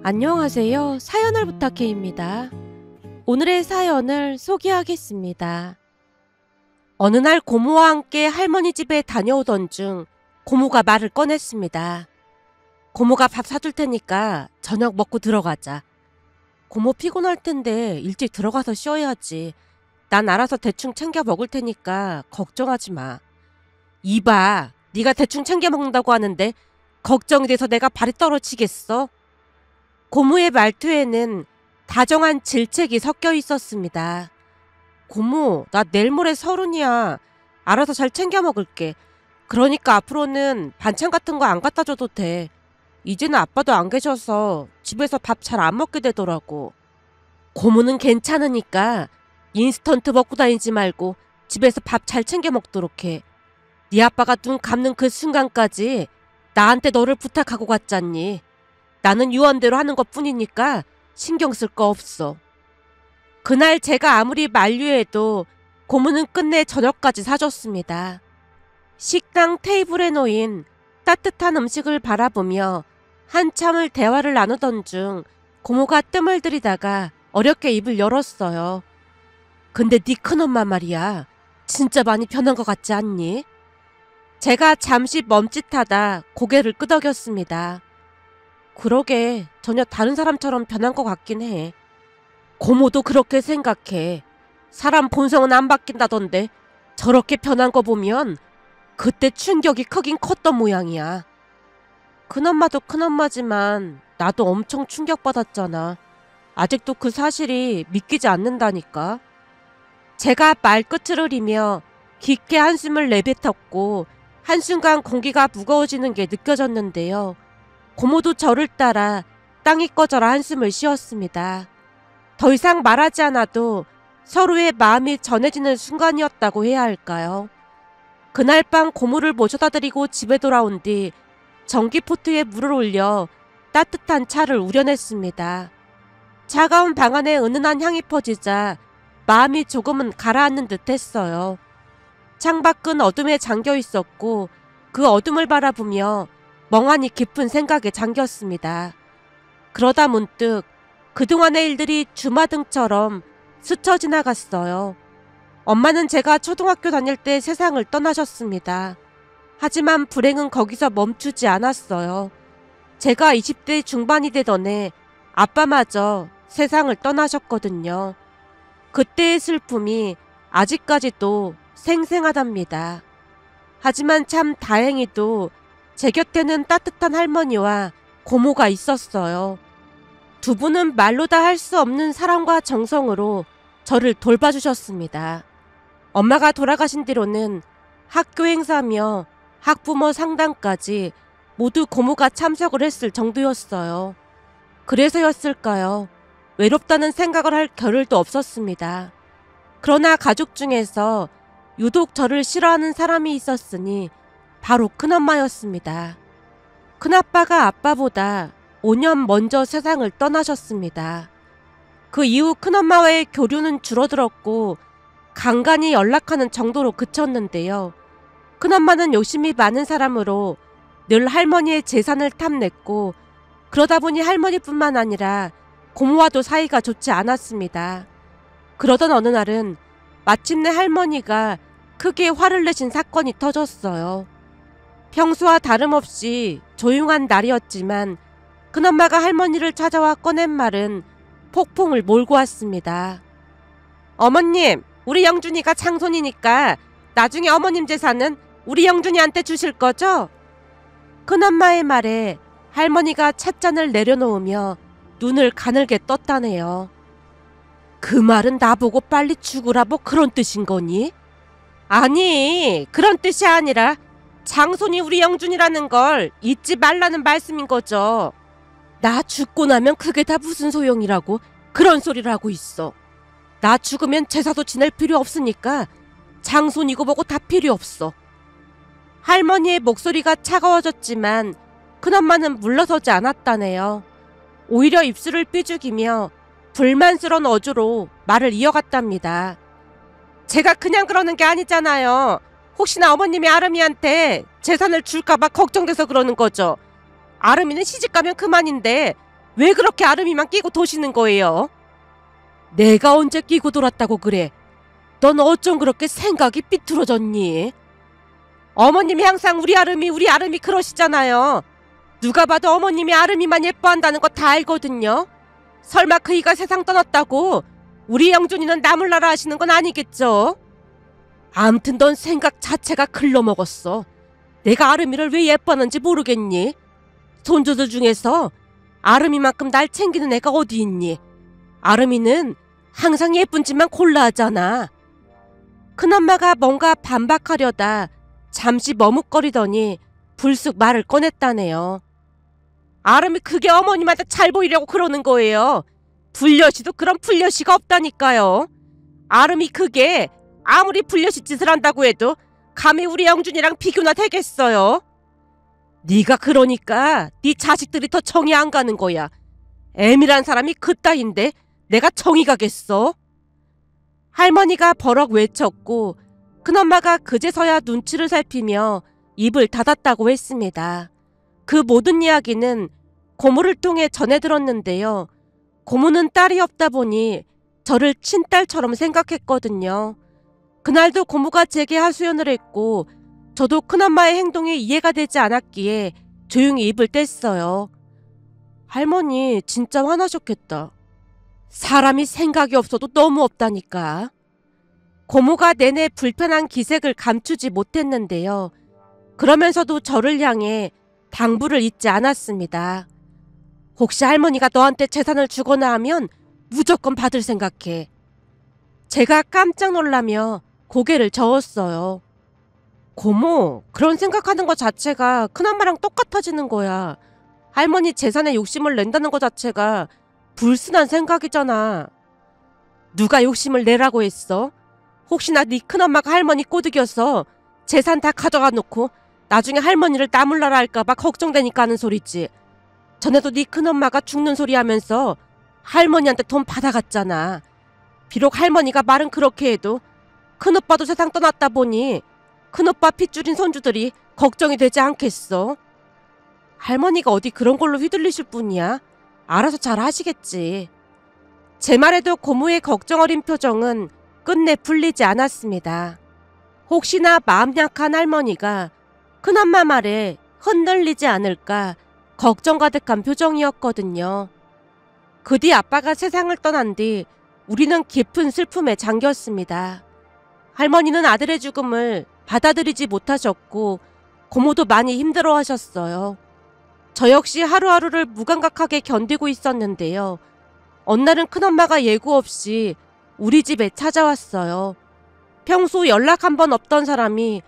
안녕하세요. 사연을 부탁해입니다. 오늘의 사연을 소개하겠습니다. 어느 날 고모와 함께 할머니 집에 다녀오던 중 고모가 말을 꺼냈습니다. 고모가 밥 사줄 테니까 저녁 먹고 들어가자. 고모 피곤할 텐데 일찍 들어가서 쉬어야지. 난 알아서 대충 챙겨 먹을 테니까 걱정하지 마. 이봐, 네가 대충 챙겨 먹는다고 하는데 걱정이 돼서 내가 발이 떨어지겠어? 고모의 말투에는 다정한 질책이 섞여 있었습니다. 고모, 나 내일 모레 서른이야. 알아서 잘 챙겨 먹을게. 그러니까 앞으로는 반찬 같은 거 안 갖다 줘도 돼. 이제는 아빠도 안 계셔서 집에서 밥 잘 안 먹게 되더라고. 고모는 괜찮으니까 인스턴트 먹고 다니지 말고 집에서 밥 잘 챙겨 먹도록 해. 네 아빠가 눈 감는 그 순간까지 나한테 너를 부탁하고 갔잖니. 나는 유언대로 하는 것 뿐이니까 신경 쓸 거 없어. 그날 제가 아무리 만류해도 고모는 끝내 저녁까지 사줬습니다. 식당 테이블에 놓인 따뜻한 음식을 바라보며 한참을 대화를 나누던 중 고모가 뜸을 들이다가 어렵게 입을 열었어요. 근데 네 큰엄마 말이야. 진짜 많이 변한 것 같지 않니? 제가 잠시 멈칫하다 고개를 끄덕였습니다. 그러게 전혀 다른 사람처럼 변한 것 같긴 해. 고모도 그렇게 생각해. 사람 본성은 안 바뀐다던데 저렇게 변한 거 보면 그때 충격이 크긴 컸던 모양이야. 큰엄마도 큰엄마지만 나도 엄청 충격받았잖아. 아직도 그 사실이 믿기지 않는다니까. 제가 말끝을 흐리며 깊게 한숨을 내뱉었고 한순간 공기가 무거워지는 게 느껴졌는데요. 고모도 저를 따라 땅이 꺼져라 한숨을 쉬었습니다. 더 이상 말하지 않아도 서로의 마음이 전해지는 순간이었다고 해야 할까요? 그날 밤 고모를 모셔다 드리고 집에 돌아온 뒤 전기포트에 물을 올려 따뜻한 차를 우려냈습니다. 차가운 방 안에 은은한 향이 퍼지자 마음이 조금은 가라앉는 듯 했어요. 창밖은 어둠에 잠겨 있었고 그 어둠을 바라보며 멍하니 깊은 생각에 잠겼습니다. 그러다 문득 그동안의 일들이 주마등처럼 스쳐 지나갔어요. 엄마는 제가 초등학교 다닐 때 세상을 떠나셨습니다. 하지만 불행은 거기서 멈추지 않았어요. 제가 20대 중반이 되던 해 아빠마저 세상을 떠나셨거든요. 그때의 슬픔이 아직까지도 생생하답니다. 하지만 참 다행히도 제 곁에는 따뜻한 할머니와 고모가 있었어요. 두 분은 말로 다 할 수 없는 사랑과 정성으로 저를 돌봐주셨습니다. 엄마가 돌아가신 뒤로는 학교 행사며 학부모 상담까지 모두 고모가 참석을 했을 정도였어요. 그래서였을까요? 외롭다는 생각을 할 겨를도 없었습니다. 그러나 가족 중에서 유독 저를 싫어하는 사람이 있었으니 바로 큰엄마였습니다. 큰아빠가 아빠보다 5년 먼저 세상을 떠나셨습니다. 그 이후 큰엄마와의 교류는 줄어들었고 간간히 연락하는 정도로 그쳤는데요. 큰엄마는 욕심이 많은 사람으로 늘 할머니의 재산을 탐냈고 그러다 보니 할머니뿐만 아니라 고모와도 사이가 좋지 않았습니다. 그러던 어느 날은 마침내 할머니가 크게 화를 내신 사건이 터졌어요. 평소와 다름없이 조용한 날이었지만 큰엄마가 할머니를 찾아와 꺼낸 말은 폭풍을 몰고 왔습니다. 어머님, 우리 영준이가 장손이니까 나중에 어머님 재산은 우리 영준이한테 주실 거죠? 큰엄마의 말에 할머니가 찻잔을 내려놓으며 눈을 가늘게 떴다네요. 그 말은 나보고 빨리 죽으라 뭐 그런 뜻인 거니? 아니, 그런 뜻이 아니라 장손이 우리 영준이라는 걸 잊지 말라는 말씀인 거죠. 나 죽고 나면 그게 다 무슨 소용이라고 그런 소리를 하고 있어. 나 죽으면 제사도 지낼 필요 없으니까 장손이고 뭐고 다 필요 없어. 할머니의 목소리가 차가워졌지만 큰엄마는 물러서지 않았다네요. 오히려 입술을 삐죽이며 불만스러운 어조로 말을 이어갔답니다. 제가 그냥 그러는 게 아니잖아요. 혹시나 어머님이 아름이한테 재산을 줄까봐 걱정돼서 그러는 거죠. 아름이는 시집가면 그만인데 왜 그렇게 아름이만 끼고 도시는 거예요? 내가 언제 끼고 돌았다고 그래? 넌 어쩜 그렇게 생각이 삐뚤어졌니? 어머님이 항상 우리 아름이 그러시잖아요. 누가 봐도 어머님이 아름이만 예뻐한다는 거 다 알거든요. 설마 그이가 세상 떠났다고 우리 영준이는 나몰라라 하시는 건 아니겠죠? 암튼 넌 생각 자체가 글러먹었어. 내가 아름이를 왜 예뻐하는지 모르겠니? 손주들 중에서 아름이만큼 날 챙기는 애가 어디 있니? 아름이는 항상 예쁜 짓만 골라 하잖아. 큰엄마가 뭔가 반박하려다 잠시 머뭇거리더니 불쑥 말을 꺼냈다네요. 아름이 그게 어머님한테 잘 보이려고 그러는 거예요. 불려시도 그런 불려시가 없다니까요. 아름이 그게 아무리 불려시 짓을 한다고 해도 감히 우리 영준이랑 비교나 되겠어요? 네가 그러니까 네 자식들이 더 정이 안 가는 거야. 애미란 사람이 그따인데 내가 정이 가겠어? 할머니가 버럭 외쳤고 큰엄마가 그제서야 눈치를 살피며 입을 닫았다고 했습니다. 그 모든 이야기는 고모를 통해 전해 들었는데요. 고모는 딸이 없다 보니 저를 친딸처럼 생각했거든요. 그날도 고모가 제게 하소연을 했고 저도 큰엄마의 행동이 이해가 되지 않았기에 조용히 입을 뗐어요. 할머니 진짜 화나셨겠다. 사람이 생각이 없어도 너무 없다니까. 고모가 내내 불편한 기색을 감추지 못했는데요. 그러면서도 저를 향해 당부를 잊지 않았습니다. 혹시 할머니가 너한테 재산을 주거나 하면 무조건 받을 생각해. 제가 깜짝 놀라며 고개를 저었어요. 고모, 그런 생각하는 것 자체가 큰엄마랑 똑같아지는 거야. 할머니 재산에 욕심을 낸다는 것 자체가 불순한 생각이잖아. 누가 욕심을 내라고 했어? 혹시나 네 큰엄마가 할머니 꼬드겨서 재산 다 가져가 놓고 나중에 할머니를 나몰라라 할까봐 걱정되니까 하는 소리지. 전에도 네 큰엄마가 죽는 소리 하면서 할머니한테 돈 받아갔잖아. 비록 할머니가 말은 그렇게 해도 큰오빠도 세상 떠났다 보니 큰오빠 핏줄인 손주들이 걱정이 되지 않겠어? 할머니가 어디 그런 걸로 휘둘리실 분이야? 알아서 잘 하시겠지. 제 말에도 고모의 걱정 어린 표정은 끝내 풀리지 않았습니다. 혹시나 마음 약한 할머니가 큰엄마 말에 흔들리지 않을까 걱정 가득한 표정이었거든요. 그 뒤 아빠가 세상을 떠난 뒤 우리는 깊은 슬픔에 잠겼습니다. 할머니는 아들의 죽음을 받아들이지 못하셨고 고모도 많이 힘들어하셨어요. 저 역시 하루하루를 무감각하게 견디고 있었는데요. 어느 날은 큰엄마가 예고 없이 우리 집에 찾아왔어요. 평소 연락 한 번 없던 사람이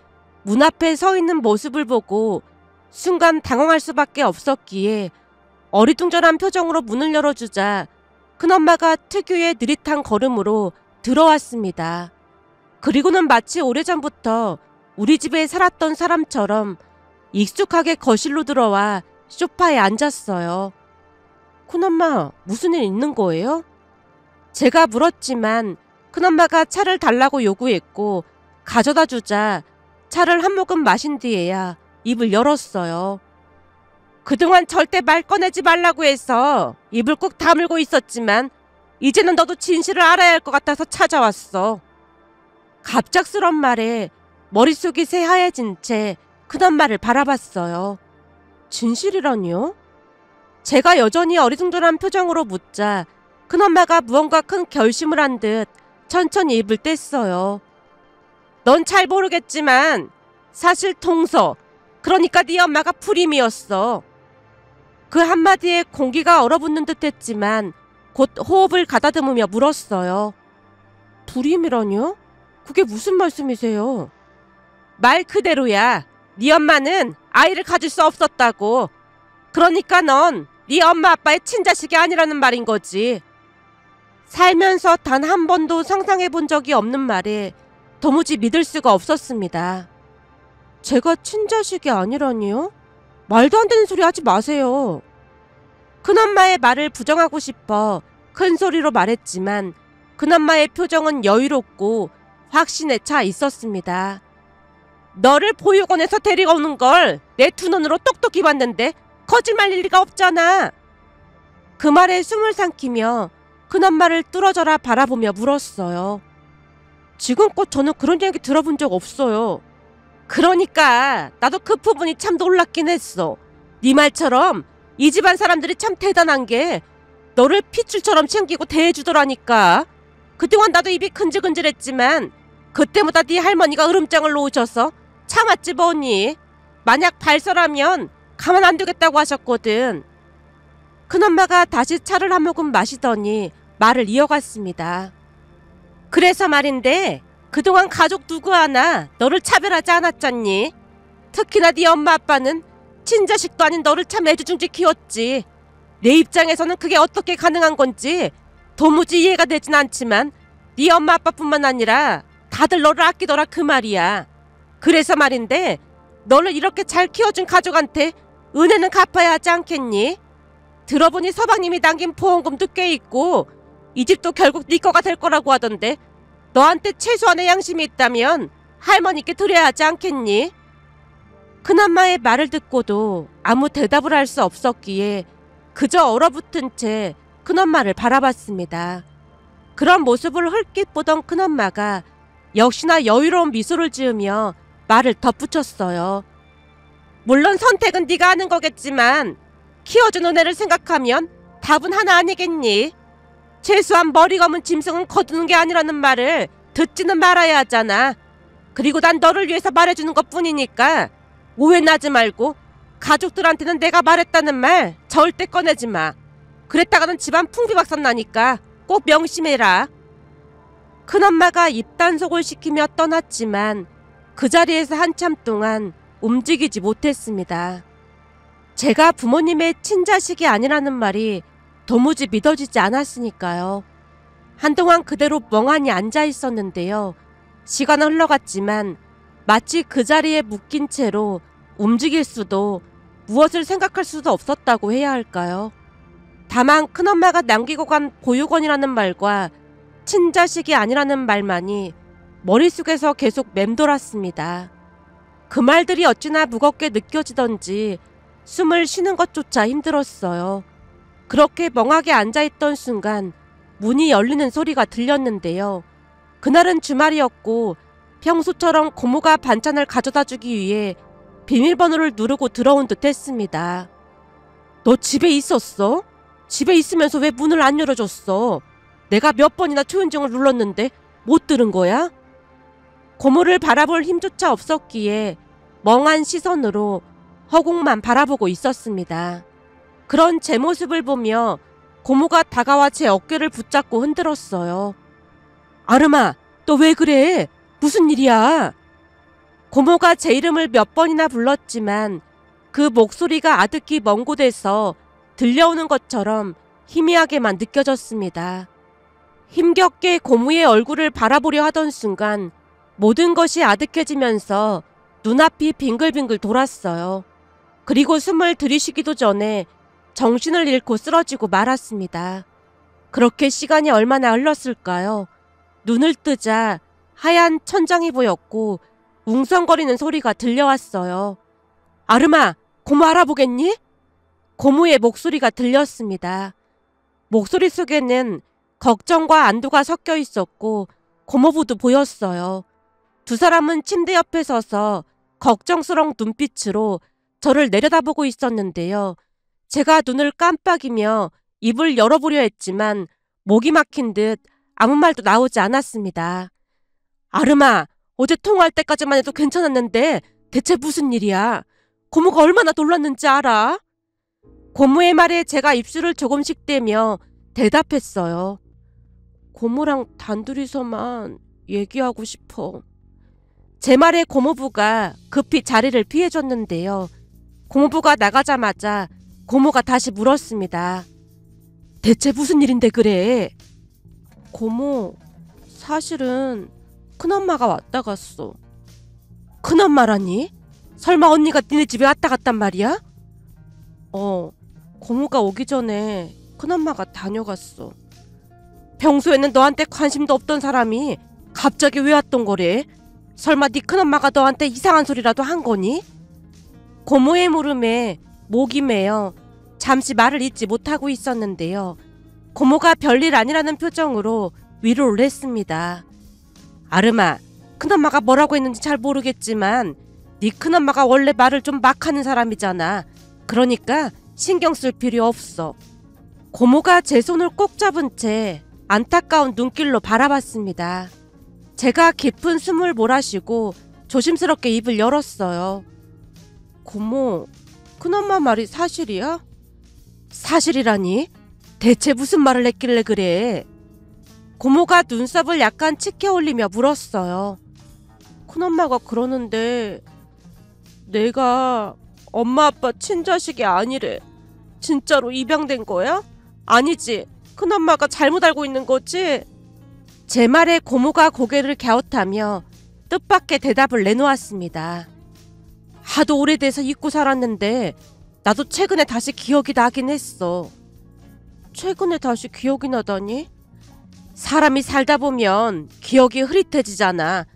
문 앞에 서 있는 모습을 보고 순간 당황할 수밖에 없었기에 어리둥절한 표정으로 문을 열어주자 큰엄마가 특유의 느릿한 걸음으로 들어왔습니다. 그리고는 마치 오래전부터 우리 집에 살았던 사람처럼 익숙하게 거실로 들어와 소파에 앉았어요. 큰엄마, 무슨 일 있는 거예요? 제가 물었지만 큰엄마가 차를 달라고 요구했고 가져다 주자 차를 한 모금 마신 뒤에야 입을 열었어요. 그동안 절대 말 꺼내지 말라고 해서 입을 꾹 다물고 있었지만 이제는 너도 진실을 알아야 할 것 같아서 찾아왔어. 갑작스런 말에 머릿속이 새하얘진 채 큰엄마를 바라봤어요. 진실이라니요? 제가 여전히 어리둥절한 표정으로 묻자 큰엄마가 무언가 큰 결심을 한 듯 천천히 입을 뗐어요. 넌 잘 모르겠지만 사실 동서, 그러니까 네 엄마가 불임이었어. 그 한마디에 공기가 얼어붙는 듯 했지만 곧 호흡을 가다듬으며 물었어요. 불임이라뇨? 그게 무슨 말씀이세요? 말 그대로야. 네 엄마는 아이를 가질 수 없었다고. 그러니까 넌 네 엄마 아빠의 친자식이 아니라는 말인 거지. 살면서 단 한 번도 상상해 본 적이 없는 말에 도무지 믿을 수가 없었습니다. 제가 친자식이 아니라니요? 말도 안 되는 소리 하지 마세요. 큰엄마의 말을 부정하고 싶어 큰 소리로 말했지만 큰엄마의 표정은 여유롭고 확신에 차 있었습니다. 너를 보육원에서 데리고 오는 걸 내 두 눈으로 똑똑히 봤는데 거짓말일 리가 없잖아. 그 말에 숨을 삼키며 큰엄마를 뚫어져라 바라보며 물었어요. 지금껏 저는 그런 얘기 들어본 적 없어요. 그러니까 나도 그 부분이 참 놀랍긴 했어. 네 말처럼 이 집안 사람들이 참 대단한 게 너를 핏줄처럼 챙기고 대해주더라니까. 그동안 나도 입이 근질근질했지만 그때마다 네 할머니가 으름장을 놓으셔서 참았지 뭐니. 만약 발설하면 가만 안 두겠다고 하셨거든. 큰엄마가 다시 차를 한 모금 마시더니 말을 이어갔습니다. 그래서 말인데 그동안 가족 누구 하나 너를 차별하지 않았잖니. 특히나 네 엄마 아빠는 친자식도 아닌 너를 참 애지중지 키웠지. 내 입장에서는 그게 어떻게 가능한 건지 도무지 이해가 되진 않지만 네 엄마 아빠뿐만 아니라 다들 너를 아끼더라 그 말이야. 그래서 말인데 너를 이렇게 잘 키워준 가족한테 은혜는 갚아야 하지 않겠니? 들어보니 서방님이 남긴 보험금도 꽤 있고 이 집도 결국 네 거가 될 거라고 하던데 너한테 최소한의 양심이 있다면 할머니께 드려야 하지 않겠니? 큰엄마의 말을 듣고도 아무 대답을 할 수 없었기에 그저 얼어붙은 채 큰엄마를 바라봤습니다. 그런 모습을 흘낏 보던 큰엄마가 역시나 여유로운 미소를 지으며 말을 덧붙였어요. 물론 선택은 네가 하는 거겠지만 키워준 은혜를 생각하면 답은 하나 아니겠니? 최소한 머리 검은 짐승은 거두는 게 아니라는 말을 듣지는 말아야 하잖아. 그리고 난 너를 위해서 말해주는 것뿐이니까 오해나지 말고 가족들한테는 내가 말했다는 말 절대 꺼내지 마. 그랬다가는 집안 풍비박산 나니까 꼭 명심해라. 큰엄마가 입단속을 시키며 떠났지만 그 자리에서 한참 동안 움직이지 못했습니다. 제가 부모님의 친자식이 아니라는 말이 도무지 믿어지지 않았으니까요. 한동안 그대로 멍하니 앉아 있었는데요. 시간은 흘러갔지만 마치 그 자리에 묶인 채로 움직일 수도 무엇을 생각할 수도 없었다고 해야 할까요? 다만 큰엄마가 남기고 간 보육원이라는 말과 친자식이 아니라는 말만이 머릿속에서 계속 맴돌았습니다. 그 말들이 어찌나 무겁게 느껴지던지 숨을 쉬는 것조차 힘들었어요. 그렇게 멍하게 앉아있던 순간 문이 열리는 소리가 들렸는데요. 그날은 주말이었고 평소처럼 고모가 반찬을 가져다 주기 위해 비밀번호를 누르고 들어온 듯 했습니다. 너 집에 있었어? 집에 있으면서 왜 문을 안 열어줬어? 내가 몇 번이나 초인종을 눌렀는데 못 들은 거야? 고모를 바라볼 힘조차 없었기에 멍한 시선으로 허공만 바라보고 있었습니다. 그런 제 모습을 보며 고모가 다가와 제 어깨를 붙잡고 흔들었어요. 아름아, 너 왜 그래? 무슨 일이야? 고모가 제 이름을 몇 번이나 불렀지만 그 목소리가 아득히 먼 곳에서 들려오는 것처럼 희미하게만 느껴졌습니다. 힘겹게 고모의 얼굴을 바라보려 하던 순간 모든 것이 아득해지면서 눈앞이 빙글빙글 돌았어요. 그리고 숨을 들이쉬기도 전에 정신을 잃고 쓰러지고 말았습니다. 그렇게 시간이 얼마나 흘렀을까요? 눈을 뜨자 하얀 천장이 보였고 웅성거리는 소리가 들려왔어요. 아름아, 고모 알아보겠니? 고모의 목소리가 들렸습니다. 목소리 속에는 걱정과 안도가 섞여 있었고 고모부도 보였어요. 두 사람은 침대 옆에 서서 걱정스러운 눈빛으로 저를 내려다보고 있었는데요. 제가 눈을 깜빡이며 입을 열어보려 했지만 목이 막힌 듯 아무 말도 나오지 않았습니다. 아름아, 어제 통화할 때까지만 해도 괜찮았는데 대체 무슨 일이야? 고모가 얼마나 놀랐는지 알아? 고모의 말에 제가 입술을 조금씩 떼며 대답했어요. 고모랑 단둘이서만 얘기하고 싶어. 제 말에 고모부가 급히 자리를 피해줬는데요. 고모부가 나가자마자 고모가 다시 물었습니다. 대체 무슨 일인데 그래? 고모, 사실은 큰엄마가 왔다 갔어. 큰엄마라니? 설마 언니가 니네 집에 왔다 갔단 말이야? 고모가 오기 전에 큰엄마가 다녀갔어. 평소에는 너한테 관심도 없던 사람이 갑자기 왜 왔던 거래? 설마 네 큰엄마가 너한테 이상한 소리라도 한 거니? 고모의 물음에 목이 메어 잠시 말을 잇지 못하고 있었는데요. 고모가 별일 아니라는 표정으로 위로를 했습니다. 아름아, 큰엄마가 뭐라고 했는지 잘 모르겠지만 네 큰엄마가 원래 말을 좀 막 하는 사람이잖아. 그러니까 신경 쓸 필요 없어. 고모가 제 손을 꼭 잡은 채 안타까운 눈길로 바라봤습니다. 제가 깊은 숨을 몰아쉬고 조심스럽게 입을 열었어요. 고모, 큰엄마 말이 사실이야? 사실이라니? 대체 무슨 말을 했길래 그래? 고모가 눈썹을 약간 치켜 올리며 물었어요. 큰엄마가 그러는데 내가 엄마 아빠 친자식이 아니래. 진짜로 입양된 거야? 아니지. 큰엄마가 잘못 알고 있는 거지? 제 말에 고모가 고개를 갸웃하며 뜻밖의 대답을 내놓았습니다. 하도 오래돼서 잊고 살았는데 나도 최근에 다시 기억이 나긴 했어. 최근에 다시 기억이 나다니? 사람이 살다 보면 기억이 흐릿해지잖아.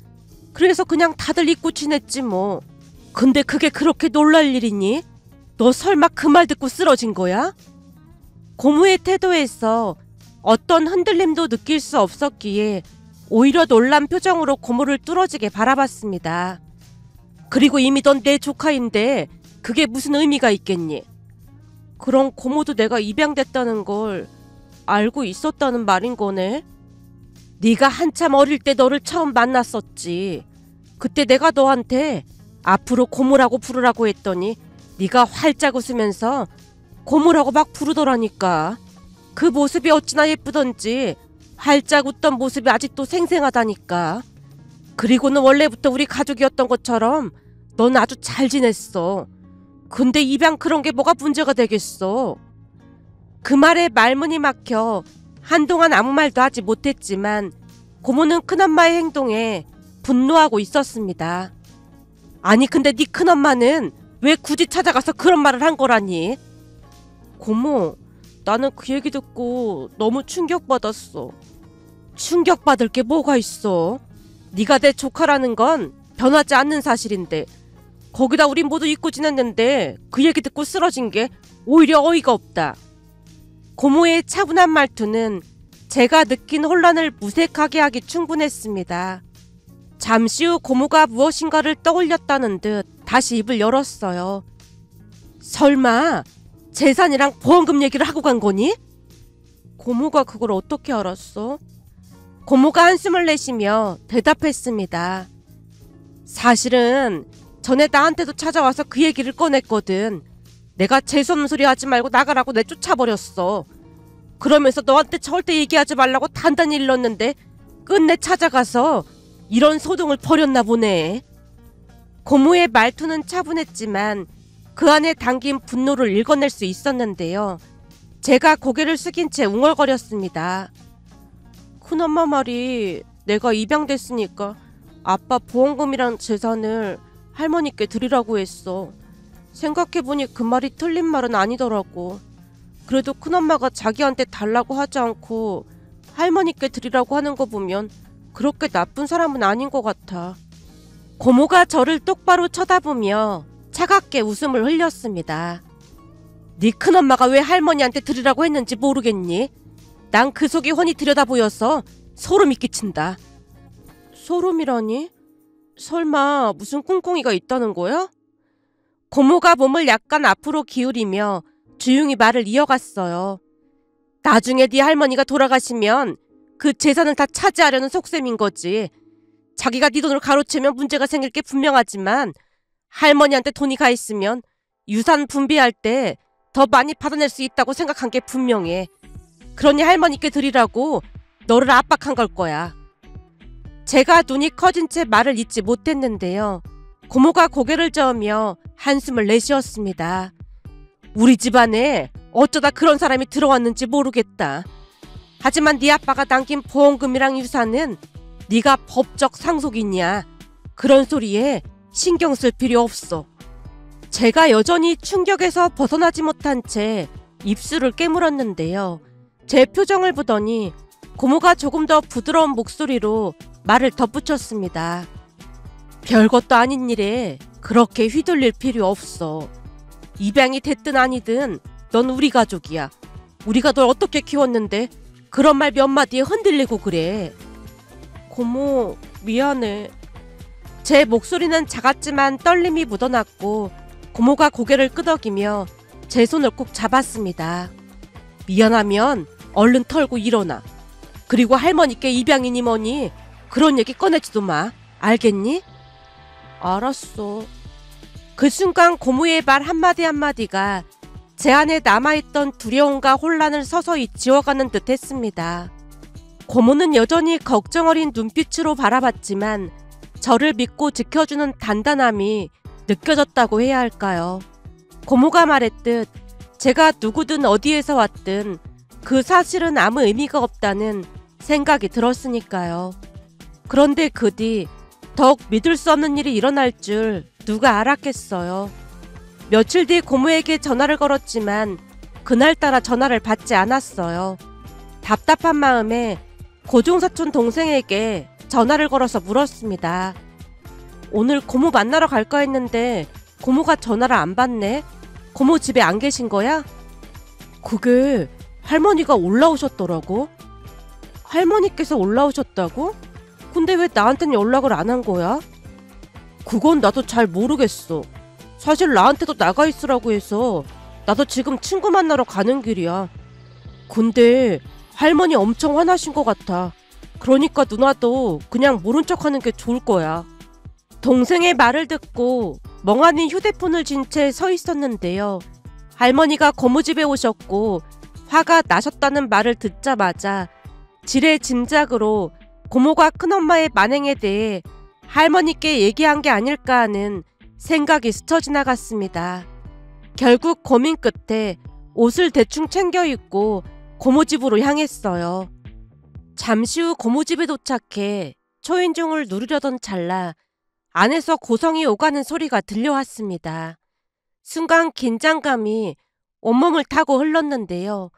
그래서 그냥 다들 잊고 지냈지 뭐. 근데 그게 그렇게 놀랄 일이니? 너 설마 그 말 듣고 쓰러진 거야? 고모의 태도에서 어떤 흔들림도 느낄 수 없었기에 오히려 놀란 표정으로 고모를 뚫어지게 바라봤습니다. 그리고 이미 넌 내 조카인데 그게 무슨 의미가 있겠니? 그럼 고모도 내가 입양됐다는 걸 알고 있었다는 말인 거네? 네가 한참 어릴 때 너를 처음 만났었지. 그때 내가 너한테 앞으로 고모라고 부르라고 했더니 네가 활짝 웃으면서 고모라고 막 부르더라니까. 그 모습이 어찌나 예쁘던지 활짝 웃던 모습이 아직도 생생하다니까. 그리고는 원래부터 우리 가족이었던 것처럼 넌 아주 잘 지냈어. 근데 입양 그런 게 뭐가 문제가 되겠어. 그 말에 말문이 막혀 한동안 아무 말도 하지 못했지만 고모는 큰엄마의 행동에 분노하고 있었습니다. 아니 근데 네 큰엄마는 왜 굳이 찾아가서 그런 말을 한 거라니? 고모, 나는 그 얘기 듣고 너무 충격받았어. 충격받을 게 뭐가 있어? 네가 내 조카라는 건 변하지 않는 사실인데 거기다 우린 모두 잊고 지냈는데 그 얘기 듣고 쓰러진 게 오히려 어이가 없다. 고모의 차분한 말투는 제가 느낀 혼란을 무색하게 하기 충분했습니다. 잠시 후 고모가 무엇인가를 떠올렸다는 듯 다시 입을 열었어요. 설마 재산이랑 보험금 얘기를 하고 간 거니? 고모가 그걸 어떻게 알았어? 고모가 한숨을 내쉬며 대답했습니다. 사실은 전에 나한테도 찾아와서 그 얘기를 꺼냈거든. 내가 재수없는 소리 하지 말고 나가라고 내쫓아버렸어. 그러면서 너한테 절대 얘기하지 말라고 단단히 일렀는데 끝내 찾아가서 이런 소동을 벌였나 보네. 고모의 말투는 차분했지만 그 안에 담긴 분노를 읽어낼 수 있었는데요. 제가 고개를 숙인 채 웅얼거렸습니다. 큰엄마 말이 내가 입양됐으니까 아빠 보험금이랑 재산을 할머니께 드리라고 했어. 생각해보니 그 말이 틀린 말은 아니더라고. 그래도 큰엄마가 자기한테 달라고 하지 않고 할머니께 드리라고 하는 거 보면 그렇게 나쁜 사람은 아닌 것 같아. 고모가 저를 똑바로 쳐다보며 차갑게 웃음을 흘렸습니다. 네 큰엄마가 왜 할머니한테 드리라고 했는지 모르겠니? 난 그 속이 훤히 들여다보여서 소름이 끼친다. 소름이라니? 설마 무슨 꿍꿍이가 있다는 거야? 고모가 몸을 약간 앞으로 기울이며 조용히 말을 이어갔어요. 나중에 네 할머니가 돌아가시면 그 재산을 다 차지하려는 속셈인 거지. 자기가 네 돈을 가로채면 문제가 생길 게 분명하지만 할머니한테 돈이 가 있으면 유산 분배할 때 더 많이 받아낼 수 있다고 생각한 게 분명해. 그러니 할머니께 드리라고 너를 압박한 걸 거야. 제가 눈이 커진 채 말을 잇지 못했는데요. 고모가 고개를 저으며 한숨을 내쉬었습니다. 우리 집안에 어쩌다 그런 사람이 들어왔는지 모르겠다. 하지만 네 아빠가 남긴 보험금이랑 유산은 네가 법적 상속이냐. 그런 소리에 신경 쓸 필요 없어. 제가 여전히 충격에서 벗어나지 못한 채 입술을 깨물었는데요. 제 표정을 보더니 고모가 조금 더 부드러운 목소리로 말을 덧붙였습니다. 별것도 아닌 일에 그렇게 휘둘릴 필요 없어. 입양이 됐든 아니든 넌 우리 가족이야. 우리가 널 어떻게 키웠는데 그런 말 몇 마디에 흔들리고 그래. 고모, 미안해. 제 목소리는 작았지만 떨림이 묻어났고 고모가 고개를 끄덕이며 제 손을 꼭 잡았습니다. 미안하면 얼른 털고 일어나. 그리고 할머니께 입양이니 뭐니 그런 얘기 꺼내지도 마. 알겠니? 알았어. 그 순간 고모의 말 한마디 한마디가 제 안에 남아있던 두려움과 혼란을 서서히 지워가는 듯 했습니다. 고모는 여전히 걱정 어린 눈빛으로 바라봤지만 저를 믿고 지켜주는 단단함이 느껴졌다고 해야 할까요? 고모가 말했듯 제가 누구든 어디에서 왔든 그 사실은 아무 의미가 없다는 생각이 들었으니까요. 그런데 그 뒤 더욱 믿을 수 없는 일이 일어날 줄 누가 알았겠어요. 며칠 뒤 고모에게 전화를 걸었지만 그날따라 전화를 받지 않았어요. 답답한 마음에 고종사촌 동생에게 전화를 걸어서 물었습니다. 오늘 고모 만나러 갈까 했는데 고모가 전화를 안 받네? 고모 집에 안 계신 거야? 그게 할머니가 올라오셨더라고. 할머니께서 올라오셨다고? 근데 왜 나한테는 연락을 안 한 거야? 그건 나도 잘 모르겠어. 사실 나한테도 나가 있으라고 해서 나도 지금 친구 만나러 가는 길이야. 근데 할머니 엄청 화나신 것 같아. 그러니까 누나도 그냥 모른 척하는 게 좋을 거야. 동생의 말을 듣고 멍하니 휴대폰을 쥔 채 서 있었는데요. 할머니가 고모 집에 오셨고 화가 나셨다는 말을 듣자마자 지레 짐작으로 고모가 큰엄마의 만행에 대해 할머니께 얘기한 게 아닐까 하는 생각이 스쳐 지나갔습니다. 결국 고민 끝에 옷을 대충 챙겨 입고 고모 집으로 향했어요. 잠시 후 고모 집에 도착해 초인종을 누르려던 찰나 안에서 고성이 오가는 소리가 들려왔습니다. 순간 긴장감이 온몸을 타고 흘렀는데요.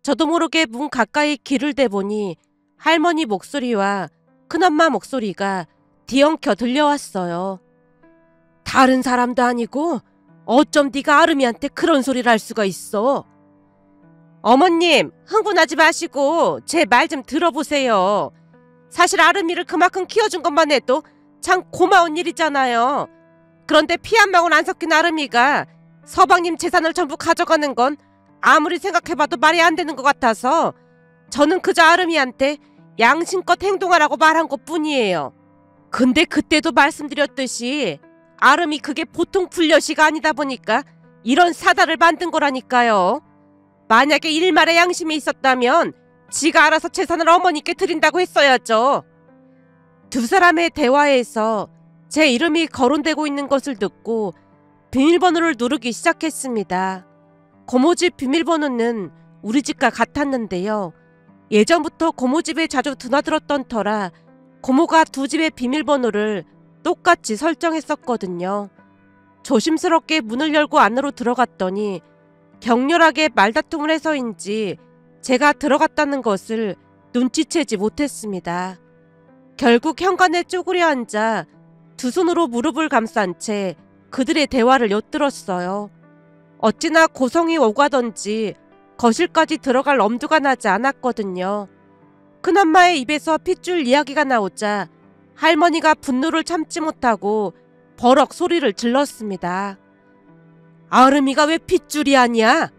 저도 모르게 문 가까이 귀를 대보니 할머니 목소리와 큰엄마 목소리가 뒤엉켜 들려왔어요. 다른 사람도 아니고 어쩜 네가 아름이한테 그런 소리를 할 수가 있어. 어머님, 흥분하지 마시고 제 말 좀 들어보세요. 사실 아름이를 그만큼 키워준 것만 해도 참 고마운 일이잖아요. 그런데 피 한 방울 안 섞인 아름이가 서방님 재산을 전부 가져가는 건 아무리 생각해봐도 말이 안 되는 것 같아서 저는 그저 아름이한테 양심껏 행동하라고 말한 것뿐이에요. 근데 그때도 말씀드렸듯이 아름이 그게 보통 불려시가 아니다 보니까 이런 사달을 만든 거라니까요. 만약에 일말의 양심이 있었다면 지가 알아서 재산을 어머니께 드린다고 했어야죠. 두 사람의 대화에서 제 이름이 거론되고 있는 것을 듣고 비밀번호를 누르기 시작했습니다. 고모집 비밀번호는 우리 집과 같았는데요. 예전부터 고모집에 자주 드나들었던 터라 고모가 두 집의 비밀번호를 똑같이 설정했었거든요. 조심스럽게 문을 열고 안으로 들어갔더니 격렬하게 말다툼을 해서인지 제가 들어갔다는 것을 눈치채지 못했습니다. 결국 현관에 쪼그려 앉아 두 손으로 무릎을 감싼 채 그들의 대화를 엿들었어요. 어찌나 고성이 오가던지 거실까지 들어갈 엄두가 나지 않았거든요. 큰엄마의 입에서 핏줄 이야기가 나오자 할머니가 분노를 참지 못하고 버럭 소리를 질렀습니다. 아름이가 왜 핏줄이 아니야?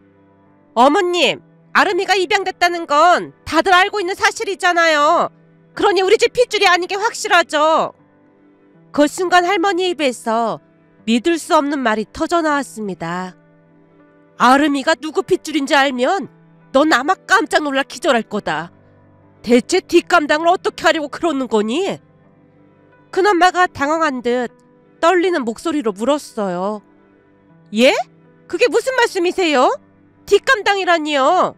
어머님, 아름이가 입양됐다는 건 다들 알고 있는 사실이잖아요. 그러니 우리 집 핏줄이 아닌 게 확실하죠. 그 순간 할머니 입에서 믿을 수 없는 말이 터져나왔습니다. 아름이가 누구 핏줄인지 알면 넌 아마 깜짝 놀라 기절할 거다. 대체 뒷감당을 어떻게 하려고 그러는 거니? 큰엄마가 당황한 듯 떨리는 목소리로 물었어요. 예? 그게 무슨 말씀이세요? 뒷감당이라니요?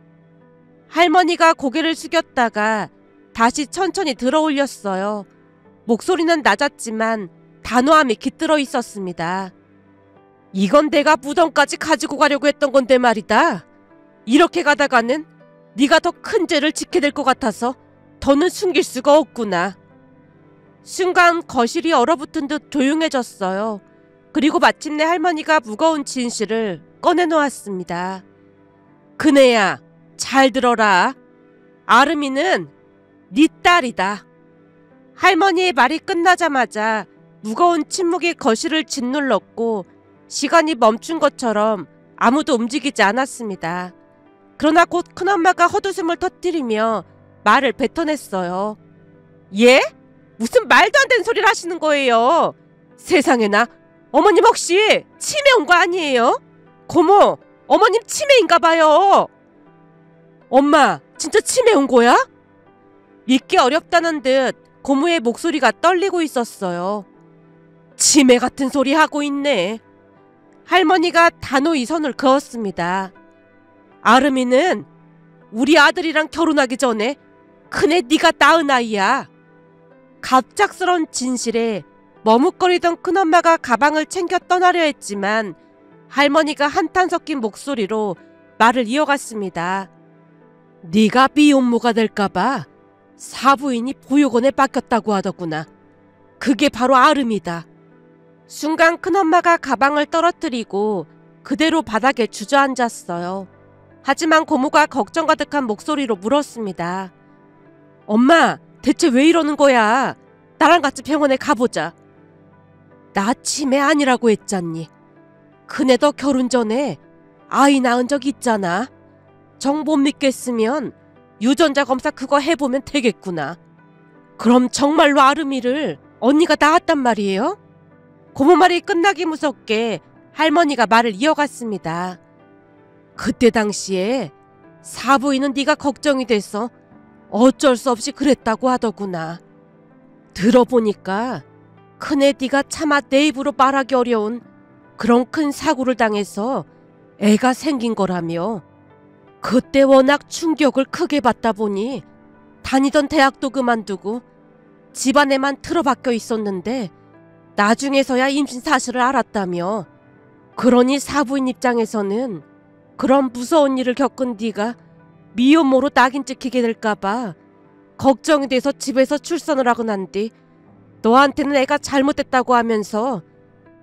할머니가 고개를 숙였다가 다시 천천히 들어올렸어요. 목소리는 낮았지만 단호함이 깃들어 있었습니다. 이건 내가 무덤까지 가지고 가려고 했던 건데 말이다. 이렇게 가다가는 네가 더 큰 죄를 짓게 될 것 같아서 더는 숨길 수가 없구나. 순간 거실이 얼어붙은 듯 조용해졌어요. 그리고 마침내 할머니가 무거운 진실을 꺼내놓았습니다. 그네야, 잘 들어라. 아름이는 네 딸이다. 할머니의 말이 끝나자마자 무거운 침묵이 거실을 짓눌렀고 시간이 멈춘 것처럼 아무도 움직이지 않았습니다. 그러나 곧 큰엄마가 헛웃음을 터뜨리며 말을 뱉어냈어요. 예? 무슨 말도 안 되는 소리를 하시는 거예요? 세상에나, 어머님 혹시 치매 온 거 아니에요? 고모, 어머님 치매인가 봐요. 엄마, 진짜 치매 온 거야? 믿기 어렵다는 듯 고모의 목소리가 떨리고 있었어요. 치매 같은 소리 하고 있네. 할머니가 단호히 선을 그었습니다. 아름이는 우리 아들이랑 결혼하기 전에 큰애 네가 낳은 아이야. 갑작스런 진실에 머뭇거리던 큰엄마가 가방을 챙겨 떠나려 했지만 할머니가 한탄 섞인 목소리로 말을 이어갔습니다. 네가 미혼모가 될까봐 사부인이 보육원에 맡겼다고 하더구나. 그게 바로 아름이다. 순간 큰엄마가 가방을 떨어뜨리고 그대로 바닥에 주저앉았어요. 하지만 고모가 걱정 가득한 목소리로 물었습니다. 엄마, 대체 왜 이러는 거야? 나랑 같이 병원에 가보자. 나 치매 아니라고 했잖니. 큰애도 결혼 전에 아이 낳은 적 있잖아. 정 못 믿겠으면 유전자 검사 그거 해보면 되겠구나. 그럼 정말로 아름이를 언니가 낳았단 말이에요? 고모 말이 끝나기 무섭게 할머니가 말을 이어갔습니다. 그때 당시에 사부인은 네가 걱정이 돼서 어쩔 수 없이 그랬다고 하더구나. 들어보니까 큰애 네가 차마 내 입으로 말하기 어려운 그런 큰 사고를 당해서 애가 생긴 거라며. 그때 워낙 충격을 크게 받다 보니 다니던 대학도 그만두고 집안에만 틀어박혀 있었는데 나중에서야 임신 사실을 알았다며. 그러니 사부인 입장에서는 그런 무서운 일을 겪은 네가 미혼모로 낙인 찍히게 될까봐 걱정이 돼서 집에서 출산을 하고 난 뒤 너한테는 애가 잘못됐다고 하면서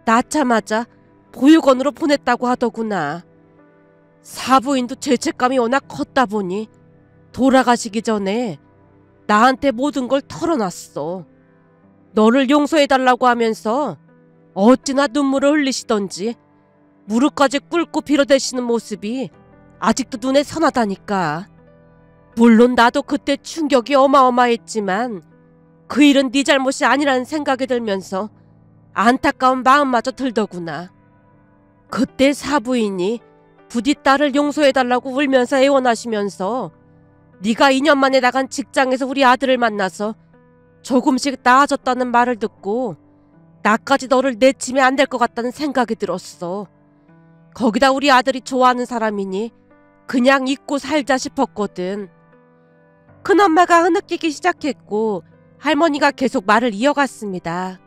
낳자마자 보육원으로 보냈다고 하더구나. 사부인도 죄책감이 워낙 컸다 보니 돌아가시기 전에 나한테 모든 걸 털어놨어. 너를 용서해달라고 하면서 어찌나 눈물을 흘리시던지 무릎까지 꿇고 빌어대시는 모습이 아직도 눈에 선하다니까. 물론 나도 그때 충격이 어마어마했지만 그 일은 네 잘못이 아니라는 생각이 들면서 안타까운 마음마저 들더구나. 그때 사부인이 부디 딸을 용서해달라고 울면서 애원하시면서 네가 2년 만에 나간 직장에서 우리 아들을 만나서 조금씩 나아졌다는 말을 듣고 나까지 너를 내치면 안 될 것 같다는 생각이 들었어. 거기다 우리 아들이 좋아하는 사람이니 그냥 잊고 살자 싶었거든. 큰엄마가 흐느끼기 시작했고 할머니가 계속 말을 이어갔습니다.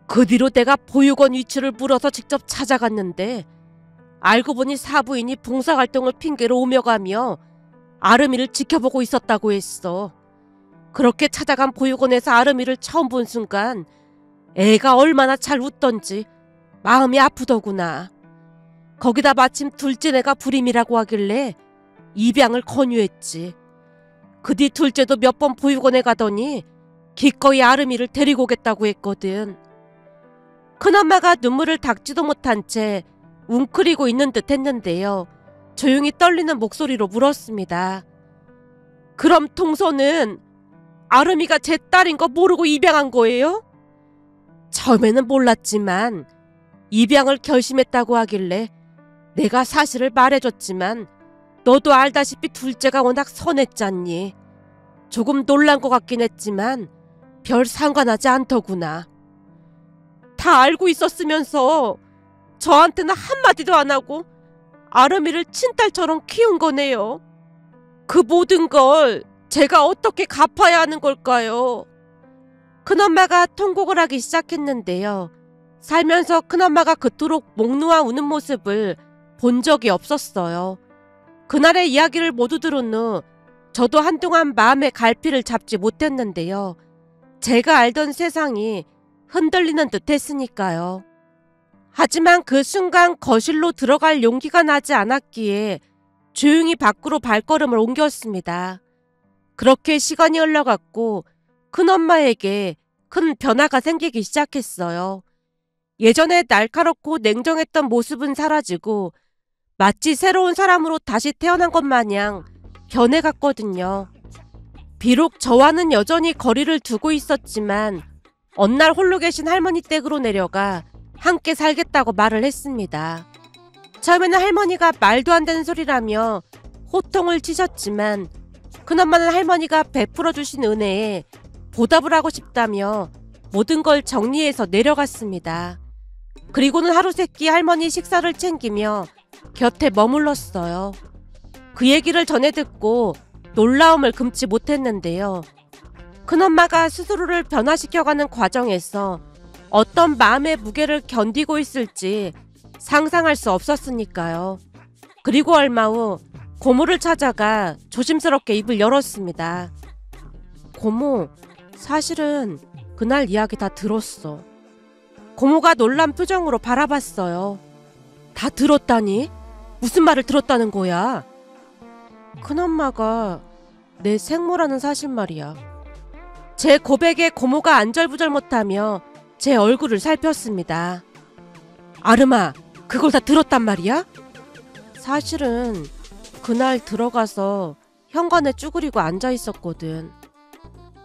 그 뒤로 내가 보육원 위치를 물어서 직접 찾아갔는데 알고 보니 사부인이 봉사활동을 핑계로 오며 가며 아름이를 지켜보고 있었다고 했어. 그렇게 찾아간 보육원에서 아름이를 처음 본 순간 애가 얼마나 잘 웃던지 마음이 아프더구나. 거기다 마침 둘째네가 불임이라고 하길래 입양을 권유했지. 그 뒤 둘째도 몇 번 보육원에 가더니 기꺼이 아름이를 데리고 오겠다고 했거든. 큰엄마가 눈물을 닦지도 못한 채 웅크리고 있는 듯 했는데요. 조용히 떨리는 목소리로 물었습니다. 그럼 동서는 아름이가 제 딸인 거 모르고 입양한 거예요? 처음에는 몰랐지만 입양을 결심했다고 하길래 내가 사실을 말해줬지만 너도 알다시피 둘째가 워낙 선했잖니. 조금 놀란 것 같긴 했지만 별 상관하지 않더구나. 다 알고 있었으면서 저한테는 한마디도 안 하고 아름이를 친딸처럼 키운 거네요. 그 모든 걸 제가 어떻게 갚아야 하는 걸까요? 큰엄마가 통곡을 하기 시작했는데요. 살면서 큰엄마가 그토록 목 놓아 우는 모습을 본 적이 없었어요. 그날의 이야기를 모두 들은 후 저도 한동안 마음의 갈피를 잡지 못했는데요. 제가 알던 세상이 흔들리는 듯 했으니까요. 하지만 그 순간 거실로 들어갈 용기가 나지 않았기에 조용히 밖으로 발걸음을 옮겼습니다. 그렇게 시간이 흘러갔고 큰엄마에게 큰 변화가 생기기 시작했어요. 예전에 날카롭고 냉정했던 모습은 사라지고 마치 새로운 사람으로 다시 태어난 것 마냥 변해갔거든요. 비록 저와는 여전히 거리를 두고 있었지만 어느 날 홀로 계신 할머니 댁으로 내려가 함께 살겠다고 말을 했습니다. 처음에는 할머니가 말도 안 되는 소리라며 호통을 치셨지만 큰엄마는 할머니가 베풀어 주신 은혜에 보답을 하고 싶다며 모든 걸 정리해서 내려갔습니다. 그리고는 하루 세끼 할머니 식사를 챙기며 곁에 머물렀어요. 그 얘기를 전해 듣고 놀라움을 금치 못했는데요. 큰엄마가 스스로를 변화시켜가는 과정에서 어떤 마음의 무게를 견디고 있을지 상상할 수 없었으니까요. 그리고 얼마 후 고모를 찾아가 조심스럽게 입을 열었습니다. 고모, 사실은 그날 이야기 다 들었어. 고모가 놀란 표정으로 바라봤어요. 다 들었다니? 무슨 말을 들었다는 거야? 큰엄마가 내 생모라는 사실 말이야. 제 고백에 고모가 안절부절 못하며 제 얼굴을 살폈습니다. 아름아, 그걸 다 들었단 말이야? 사실은 그날 들어가서 현관에 쭈그리고 앉아 있었거든.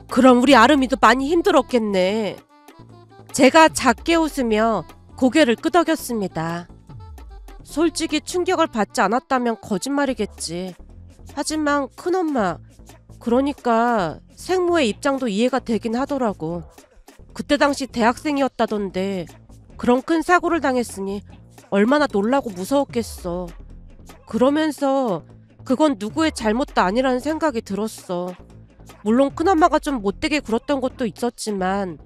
그럼 우리 아름이도 많이 힘들었겠네. 제가 작게 웃으며 고개를 끄덕였습니다. 솔직히 충격을 받지 않았다면 거짓말이겠지. 하지만 큰엄마, 그러니까 생모의 입장도 이해가 되긴 하더라고. 그때 당시 대학생이었다던데 그런 큰 사고를 당했으니 얼마나 놀라고 무서웠겠어. 그러면서 그건 누구의 잘못도 아니라는 생각이 들었어. 물론 큰엄마가 좀 못되게 굴었던 것도 있었지만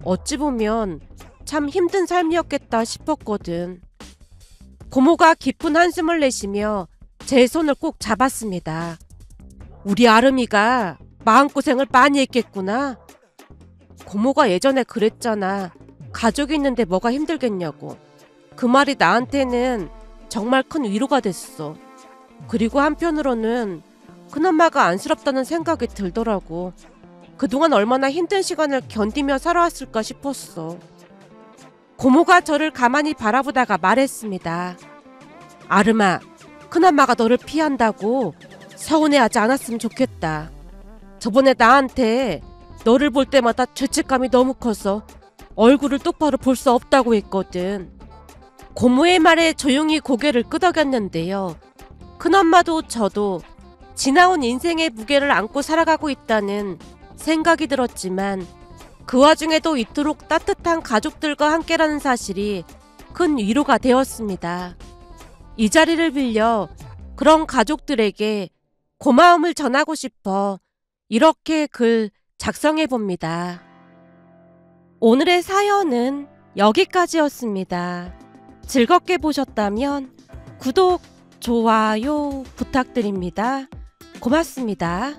어찌 보면 참 힘든 삶이었겠다 싶었거든. 고모가 깊은 한숨을 내쉬며 제 손을 꼭 잡았습니다. 우리 아름이가 마음고생을 많이 했겠구나. 고모가 예전에 그랬잖아. 가족이 있는데 뭐가 힘들겠냐고. 그 말이 나한테는 정말 큰 위로가 됐어. 그리고 한편으로는 큰엄마가 안쓰럽다는 생각이 들더라고. 그동안 얼마나 힘든 시간을 견디며 살아왔을까 싶었어. 고모가 저를 가만히 바라보다가 말했습니다. 아름아, 큰엄마가 너를 피한다고 서운해하지 않았으면 좋겠다. 저번에 나한테 너를 볼 때마다 죄책감이 너무 커서 얼굴을 똑바로 볼 수 없다고 했거든. 고모의 말에 조용히 고개를 끄덕였는데요. 큰엄마도 저도 지나온 인생의 무게를 안고 살아가고 있다는 생각이 들었지만 그 와중에도 이토록 따뜻한 가족들과 함께라는 사실이 큰 위로가 되었습니다. 이 자리를 빌려 그런 가족들에게 고마움을 전하고 싶어 이렇게 글 작성해 봅니다. 오늘의 사연은 여기까지였습니다. 즐겁게 보셨다면 구독, 좋아요 부탁드립니다. 고맙습니다.